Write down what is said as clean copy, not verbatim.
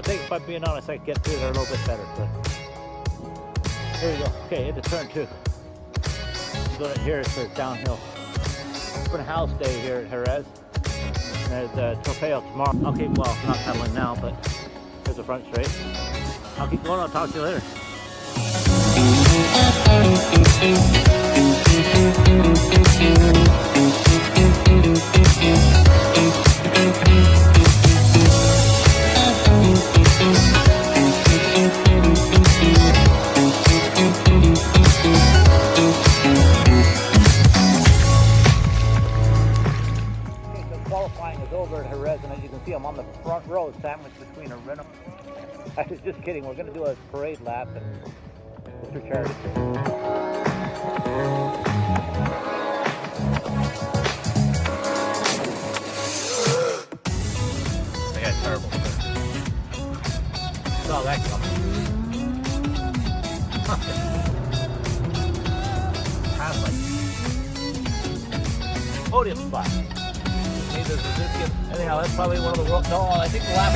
If I'm being honest, I get through there a little bit better. But here we go. Okay, into turn 2. I'm going to Jerez for downhill. Open house day here at Jerez. And there's a Trofeo tomorrow. Okay, well, I'm not pedaling now, but there's the front straight. I'll keep going. I'll talk to you later. Qualifying is over at Jerez, and as you can see, I'm on the front row sandwiched between a rental. I was just kidding. We're going to do a parade lap and it's for charity. I got terrible. Saw that coming. Have like podium spot. Anyhow, that's probably one of the world. No, I think the lap.